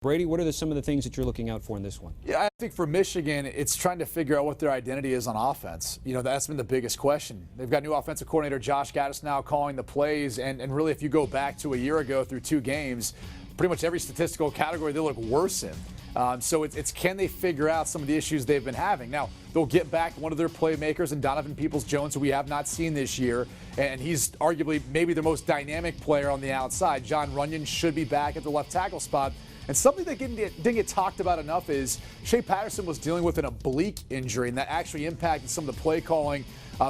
Brady, what are some of the things that you're looking out for in this one? Yeah, I think for Michigan, it's trying to figure out what their identity is on offense. That's been the biggest question. They've got new offensive coordinator Josh Gattis now calling the plays, and really, if you go back to a year ago through 2 games, pretty much every statistical category they look worse in. So it's can they figure out some of the issues they've been having? Now, they'll get back one of their playmakers in Donovan Peoples-Jones, who we have not seen this year, and he's arguably maybe the most dynamic player on the outside. John Runyon should be back at the left tackle spot. And something that didn't get talked about enough is Shea Patterson was dealing with an oblique injury, and that actually impacted some of the play calling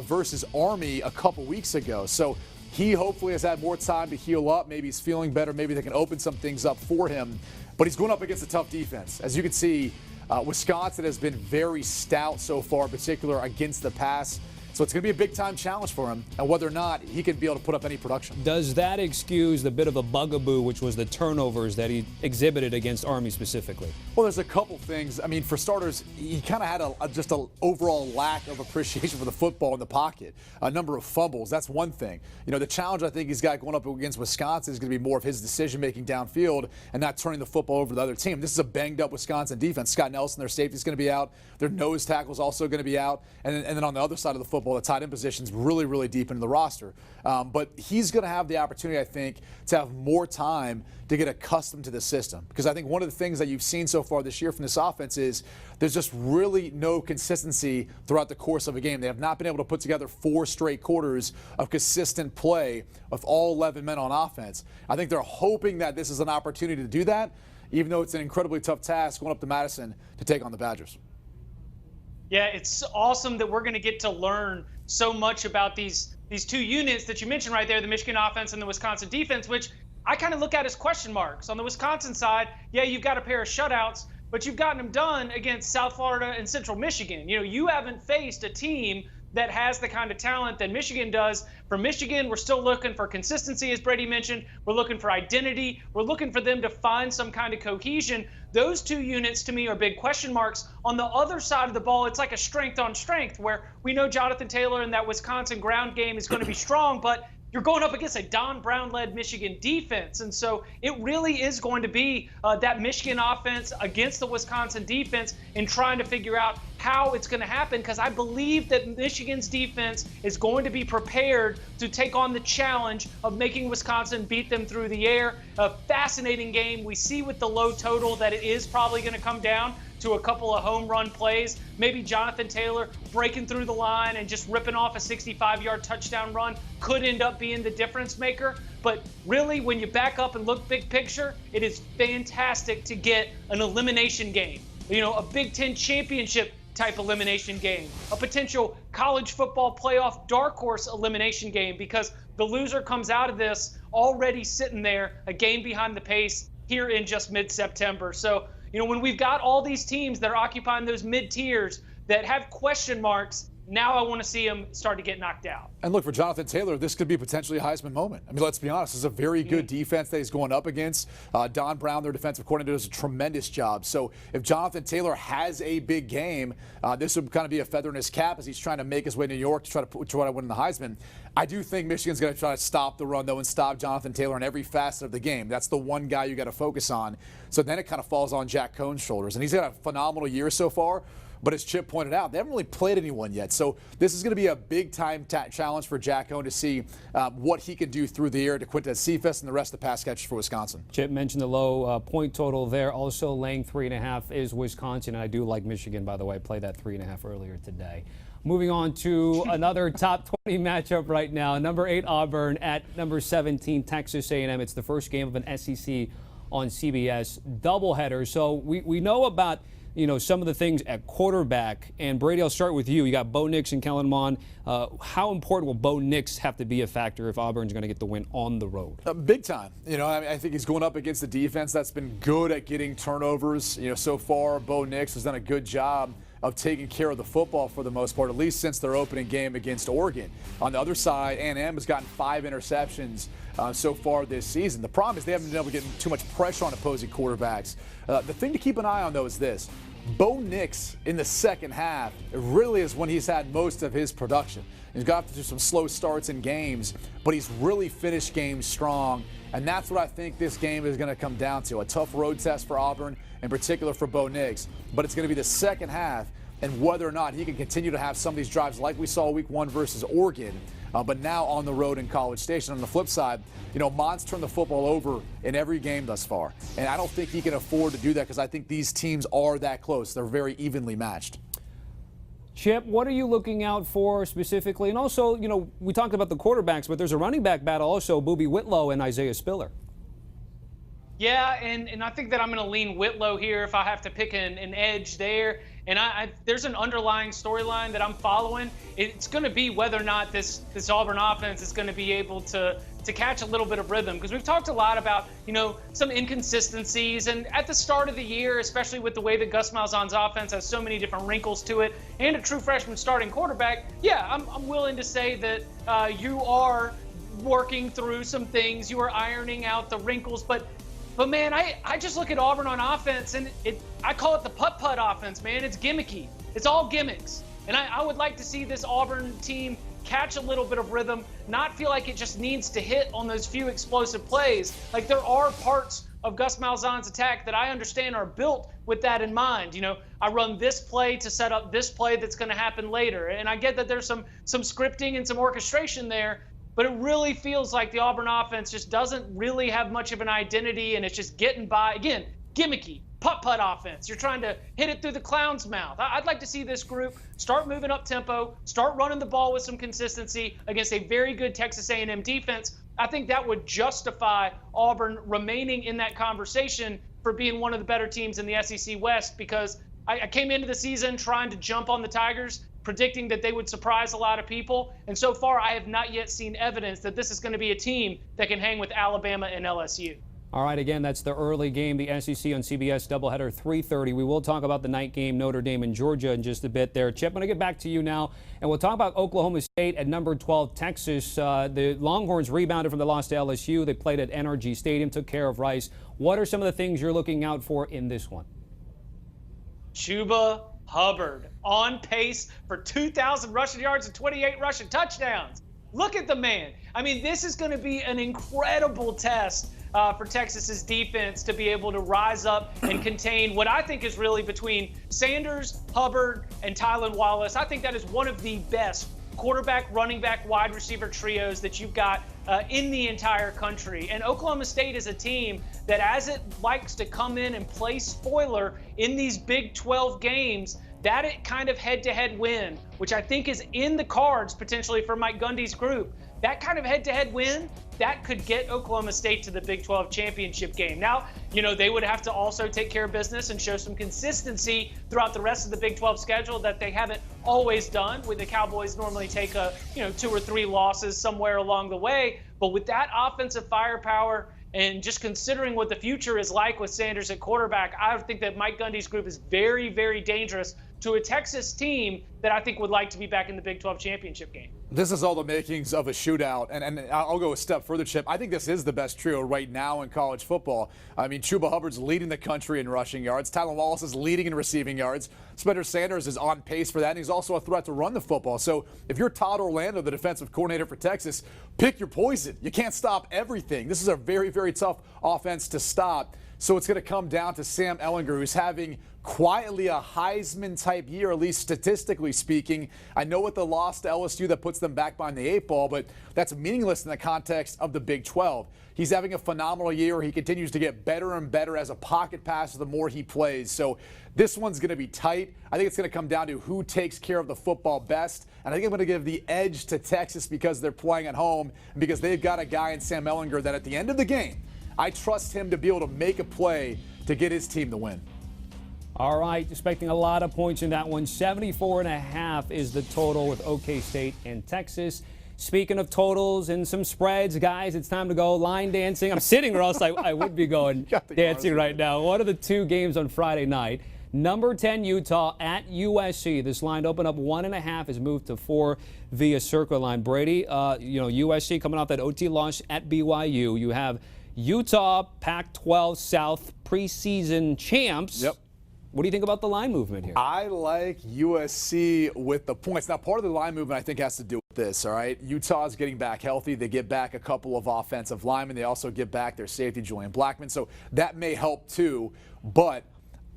versus Army a couple weeks ago. So he hopefully has had more time to heal up. Maybe he's feeling better. Maybe they can open some things up for him. But he's going up against a tough defense. As you can see, Wisconsin has been very stout so far, in particular against the pass. So it's going to be a big-time challenge for him, and whether or not he can be able to put up any production. Does that excuse the bit of a bugaboo, which was the turnovers that he exhibited against Army specifically? Well, there's a couple things. I mean, for starters, he kind of had just an overall lack of appreciation for the football in the pocket. A number of fumbles, that's one thing. The challenge I think he's got going up against Wisconsin is going to be more of his decision-making downfield and not turning the football over to the other team. This is a banged-up Wisconsin defense. Scott Nelson, their safety, is going to be out. Their nose tackle is also going to be out. And then on the other side of the football, the tight end position is really, really deep into the roster. But he's going to have the opportunity, I think, to have more time to get accustomed to the system. Because I think one of the things that you've seen so far this year from this offense is there's just really no consistency throughout the course of a game. They have not been able to put together 4 straight quarters of consistent play with all 11 men on offense. I think they're hoping that this is an opportunity to do that, even though it's an incredibly tough task going up to Madison to take on the Badgers. Yeah, it's awesome that we're going to get to learn so much about these 2 units that you mentioned right there, the Michigan offense and the Wisconsin defense, which I kind of look at as question marks. On the Wisconsin side, yeah, you've got a pair of shutouts, but you've gotten them done against South Florida and Central Michigan. You haven't faced a team that has the kind of talent that Michigan does. For Michigan, we're still looking for consistency, as Brady mentioned. We're looking for identity. We're looking for them to find some kind of cohesion. Those 2 units, to me, are big question marks. On the other side of the ball, it's like a strength on strength, where we know Jonathan Taylor and that Wisconsin ground game is going to be strong, but you're going up against a Don Brown-led Michigan defense. And so it really is going to be that Michigan offense against the Wisconsin defense and trying to figure out how it's going to happen, because I believe that Michigan's defense is going to be prepared to take on the challenge of making Wisconsin beat them through the air. A fascinating game. We see with the low total that it is probably going to come down to a couple of home run plays. Maybe Jonathan Taylor breaking through the line and just ripping off a 65-yard touchdown run could end up being the difference maker. But really, when you back up and look big picture, it is fantastic to get an elimination game. A Big Ten championship type elimination game, a potential college football playoff dark horse elimination game, because the loser comes out of this already sitting there a game behind the pace here in just mid-September. So, when we've got all these teams that are occupying those mid-tiers that have question marks, now I want to see them start to get knocked out. And look, for Jonathan Taylor, this could be potentially a Heisman moment. I mean, let's be honest, this is a very good defense that he's going up against. Don Brown, their defensive coordinator, does a tremendous job. So if Jonathan Taylor has a big game, this would kind of be a feather in his cap as he's trying to make his way to New York to try to win the Heisman. I do think Michigan's going to try to stop the run, though, and stop Jonathan Taylor in every facet of the game. That's the one guy you got to focus on. So then it kind of falls on Jack Cohn's shoulders. And he's had a phenomenal year so far. But as Chip pointed out, they haven't really played anyone yet. So this is going to be a big-time challenge for Jack Cohn to see what he can do through the air to Quinton Cephas and the rest of the pass catchers for Wisconsin. Chip mentioned the low point total there. Also laying 3.5 is Wisconsin. And I do like Michigan, by the way. I played that 3.5 earlier today. Moving on to another top 20 matchup right now. Number 8 Auburn at number 17 Texas A&M. It's the first game of an SEC on CBS doubleheader. So we know about some of the things at quarterback. And Brady, I'll start with you. You got Bo Nix and Kellen Mond. How important will Bo Nix have to be a factor if Auburn's going to get the win on the road? Big time. I think he's going up against the defense that's been good at getting turnovers. So far, Bo Nix has done a good job of taking care of the football for the most part, at least since their opening game against Oregon. On the other side, A&M has gotten 5 interceptions so far this season. The problem is they haven't been able to get too much pressure on opposing quarterbacks. The thing to keep an eye on, though, is this. Bo Nix in the second half, it really is when he's had most of his production. He's got through some slow starts in games, but he's really finished games strong. And that's what I think this game is going to come down to. A tough road test for Auburn, in particular for Bo Nix. But it's going to be the second half and whether or not he can continue to have some of these drives like we saw week 1 versus Oregon, but now on the road in College Station. On the flip side, Mont's turned the football over in every game thus far. And I don't think he can afford to do that because I think these teams are that close. They're very evenly matched. Chip, what are you looking out for specifically? And also, we talked about the quarterbacks, but there's a running back battle also, Boobie Whitlow and Isaiah Spiller. Yeah, and I think that I'm going to lean Whitlow here if I have to pick an edge there. And there's an underlying storyline that I'm following. It's going to be whether or not this Auburn offense is going to be able to catch a little bit of rhythm, because we've talked a lot about some inconsistencies, and at the start of the year, especially with the way that Gus Malzahn's offense has so many different wrinkles to it, and a true freshman starting quarterback. Yeah, I'm willing to say that you are working through some things, you are ironing out the wrinkles, but man, I just look at Auburn on offense, and I call it the putt-putt offense, man. It's gimmicky. It's all gimmicks. And I would like to see this Auburn team catch a little bit of rhythm, not feel like it just needs to hit on those few explosive plays. Like, there are parts of Gus Malzahn's attack that I understand are built with that in mind. I run this play to set up this play that's going to happen later. And I get that there's some scripting and some orchestration there, but it really feels like the Auburn offense just doesn't really have much of an identity, and it's just getting by. Again, gimmicky, putt-putt offense. You're trying to hit it through the clown's mouth. I'd like to see this group start moving up tempo, start running the ball with some consistency against a very good Texas A&M defense. I think that would justify Auburn remaining in that conversation for being one of the better teams in the SEC West, because I came into the season trying to jump on the Tigers, predicting that they would surprise a lot of people. And so far, I have not yet seen evidence that this is going to be a team that can hang with Alabama and LSU. All right, again, that's the early game, the SEC on CBS doubleheader 3:30. We will talk about the night game, Notre Dame and Georgia, in just a bit there. Chip, I'm going to get back to you now, and we'll talk about Oklahoma State at number 12, Texas. The Longhorns rebounded from the loss to LSU. They played at NRG Stadium, took care of Rice. What are some of the things you're looking out for in this one? Chuba Hubbard on pace for 2,000 rushing yards and 28 rushing touchdowns. Look at the man. I mean, this is going to be an incredible test for Texas's defense to be able to rise up and contain what I think is really between Sanders, Hubbard, and Tylan Wallace. I think that is one of the best quarterback, running back, wide receiver trios that you've got in the entire country. And Oklahoma State is a team that, as it likes to come in and play spoiler in these Big 12 games, that it kind of head-to-head win, which I think is in the cards potentially for Mike Gundy's group, that kind of head-to-head win, that could get Oklahoma State to the Big 12 championship game. Now, they would have to also take care of business and show some consistency throughout the rest of the Big 12 schedule that they haven't always done, with the Cowboys normally take 2 or 3 losses somewhere along the way. But with that offensive firepower, and just considering what the future is like with Sanders at quarterback, I think that Mike Gundy's group is very, very dangerous to a Texas team that I think would like to be back in the Big 12 championship game. This is all the makings of a shootout, and I'll go a step further, Chip. I think this is the best trio right now in college football. I mean, Chuba Hubbard's leading the country in rushing yards. Tylan Wallace is leading in receiving yards. Spencer Sanders is on pace for that, and he's also a threat to run the football. So if you're Todd Orlando, the defensive coordinator for Texas, pick your poison. You can't stop everything. This is a very, very tough offense to stop. So it's going to come down to Sam Ehlinger, who's having quietly a Heisman-type year, at least statistically speaking. I know with the loss to LSU that puts them back behind the 8 ball, but that's meaningless in the context of the Big 12. He's having a phenomenal year. He continues to get better and better as a pocket passer the more he plays. So this one's going to be tight. I think it's going to come down to who takes care of the football best. And I think I'm going to give the edge to Texas because they're playing at home and because they've got a guy in Sam Ehlinger that at the end of the game, I trust him to be able to make a play to get his team the win. All right, expecting a lot of points in that one. 74.5 is the total with OK State and Texas. Speaking of totals and some spreads, guys, it's time to go line dancing. I'm sitting or else I would be going dancing right now. What are the 2 games on Friday night? Number 10, Utah at USC. This line opened up 1.5, has moved to 4 via circle line. Brady, USC coming off that OT loss at BYU. You have Utah, Pac-12 South preseason champs. Yep. What do you think about the line movement here? I like USC with the points. Now, part of the line movement, I think, has to do with this, all right? Utah's getting back healthy. They get back a couple of offensive linemen. They also get back their safety, Julian Blackman. So that may help, too. But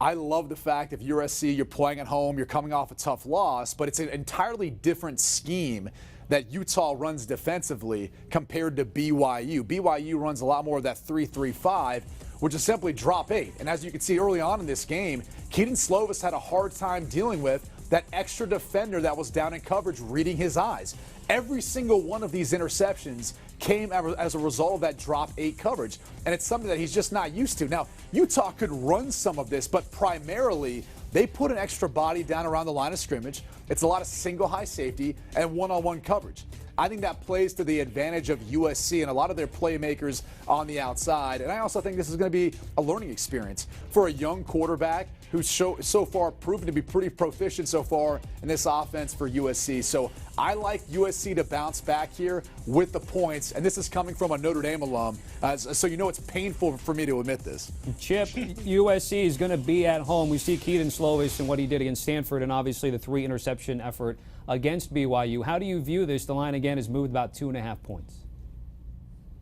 I love the fact if USC, you're playing at home, you're coming off a tough loss, but it's an entirely different scheme that Utah runs defensively compared to BYU. BYU runs a lot more of that 3-3-5, which is simply drop 8. And as you can see early on in this game, Keaton Slovis had a hard time dealing with that extra defender that was down in coverage reading his eyes. Every single one of these interceptions came as a result of that drop 8 coverage. And it's something that he's just not used to. Now, Utah could run some of this, but primarily they put an extra body down around the line of scrimmage. It's a lot of single high safety and one-on-one coverage. I think that plays to the advantage of USC and a lot of their playmakers on the outside. And I also think this is going to be a learning experience for a young quarterback who's so far proven to be pretty proficient so far in this offense for USC. So I like USC to bounce back here with the points. And this is coming from a Notre Dame alum. So you know it's painful for me to admit this. Chip, USC is going to be at home. We see Keaton Slovis and what he did against Stanford and obviously the 3 interception effort against BYU. How do you view this? The line, again, has moved about 2.5 points.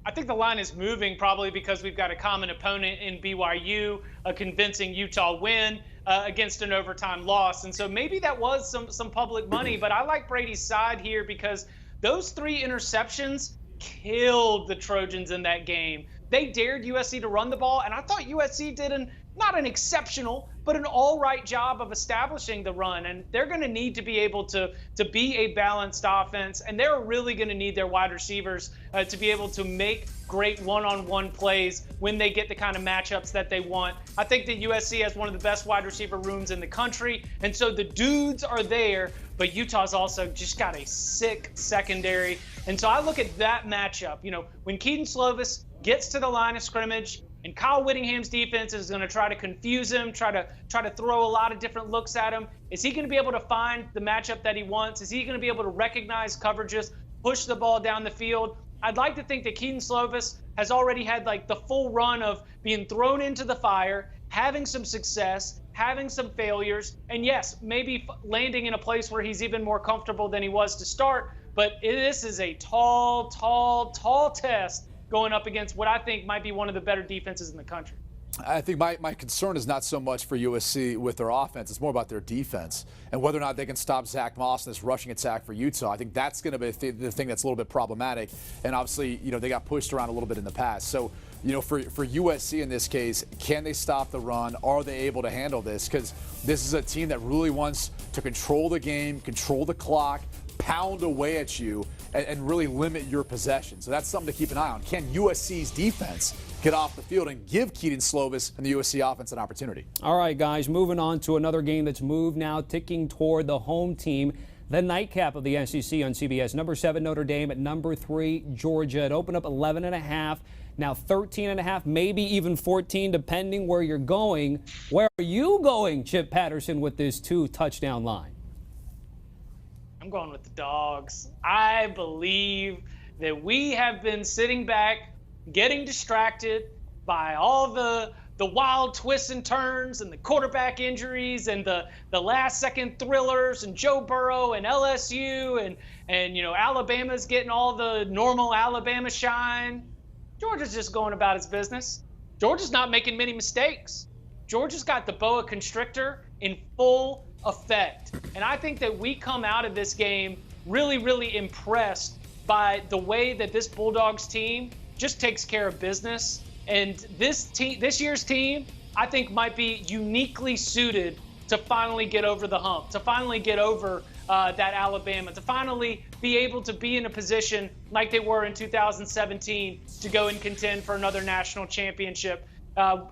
I think the line is moving probably because we've got a common opponent in BYU, a convincing Utah win against an overtime loss. And so maybe that was some public money, but I like Brady's side here because those 3 interceptions killed the Trojans in that game. They dared USC to run the ball, and I thought USC did not an exceptional, but an all right job of establishing the run. And they're going to need to be able to be a balanced offense, and they're really going to need their wide receivers to be able to make great one-on-one plays when they get the kind of matchups that they want. I think that USC has one of the best wide receiver rooms in the country, and so the dudes are there, but Utah's also just got a sick secondary. And so I look at that matchup. You know, when Keaton Slovis gets to the line of scrimmage, and Kyle Whittingham's defense is going to try to confuse him, try to throw a lot of different looks at him. Is he going to be able to find the matchup that he wants? Is he going to be able to recognize coverages, push the ball down the field? I'd like to think that Keaton Slovis has already had like the full run of being thrown into the fire, having some success, having some failures, and yes, maybe landing in a place where he's even more comfortable than he was to start. But this is a tall test going up against what I think might be one of the better defenses in the country. I think my concern is not so much for USC with their offense. It's more about their defense and whether or not they can stop Zach Moss in this rushing attack for Utah. I think that's going to be the thing that's a little bit problematic. And obviously, you know, they got pushed around a little bit in the past. So, you know, for USC in this case, can they stop the run? Are they able to handle this? Because this is a team that really wants to control the game, control the clock, pound away at you, and really limit your possession. So that's something to keep an eye on. Can USC's defense get off the field and give Keaton Slovis and the USC offense an opportunity? All right, guys, moving on to another game that's moved now, ticking toward the home team. The nightcap of the SEC on CBS. Number 7, Notre Dame at number 3, Georgia. It opened up 11.5, now 13.5, maybe even 14, depending where you're going. Where are you going, Chip Patterson, with this 2-touchdown line? I'm going with the dogs. I believe that we have been sitting back, getting distracted by all the wild twists and turns and the quarterback injuries and the last-second thrillers and Joe Burrow and LSU and you know, Alabama's getting all the normal Alabama shine. Georgia's just going about its business. Georgia's not making many mistakes. Georgia's got the boa constrictor in full effect. And I think that we come out of this game really impressed by the way that this Bulldogs team just takes care of business. And this year's team, I think, might be uniquely suited to finally get over the hump, to finally get over that Alabama, to finally be able to be in a position like they were in 2017 to go and contend for another national championship.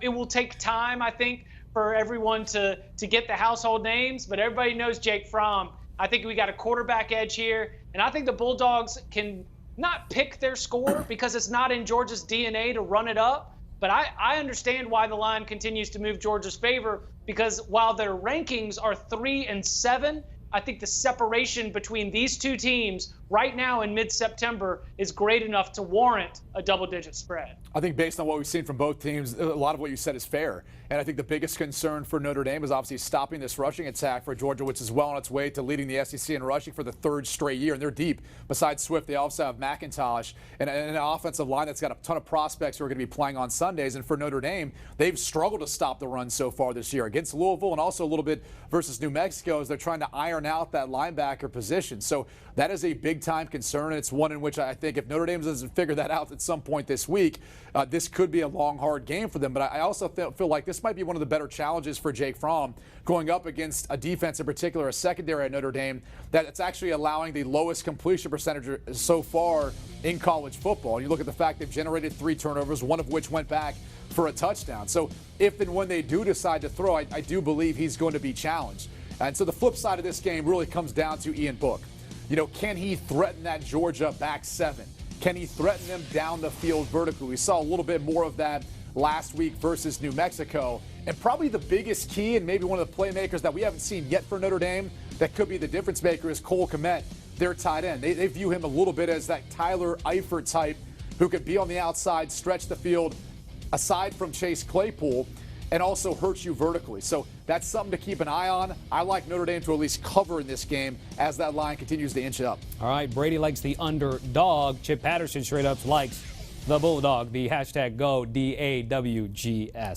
It will take time, I think, for everyone to get the household names, but everybody knows Jake Fromm. I think we got a quarterback edge here, and I think the Bulldogs can not pick their score because it's not in Georgia's DNA to run it up, but I understand why the line continues to move Georgia's favor because while their rankings are 3 and 7, I think the separation between these two teams right now in mid-September is great enough to warrant a double-digit spread. I think based on what we've seen from both teams, a lot of what you said is fair. And I think the biggest concern for Notre Dame is obviously stopping this rushing attack for Georgia, which is well on its way to leading the SEC in rushing for the 3rd straight year. And they're deep. Besides Swift, they also have McIntosh and an offensive line that's got a ton of prospects who are going to be playing on Sundays. And for Notre Dame, they've struggled to stop the run so far this year against Louisville and also a little bit versus New Mexico as they're trying to iron out that linebacker position. So that is a big-time concern, and it's one in which I think if Notre Dame doesn't figure that out at some point this week, this could be a long, hard game for them. But I also feel like this might be one of the better challenges for Jake Fromm going up against a defense, in particular a secondary at Notre Dame, that it's actually allowing the lowest completion percentage so far in college football. And you look at the fact they've generated 3 turnovers, one of which went back for a touchdown. So if and when they do decide to throw, I do believe he's going to be challenged. And so the flip side of this game really comes down to Ian Book. You know, can he threaten that Georgia back 7? Can he threaten them down the field vertically? We saw a little bit more of that last week versus New Mexico. And probably the biggest key, and maybe one of the playmakers that we haven't seen yet for Notre Dame that could be the difference maker, is Cole Kmet, their tight end. They view him a little bit as that Tyler Eifert type who could be on the outside, stretch the field, aside from Chase Claypool, and also hurt you vertically. So that's something to keep an eye on. I like Notre Dame to at least cover in this game as that line continues to inch up. All right, Brady likes the underdog. Chip Patterson straight up likes the Bulldog. The hashtag GoDAWGS.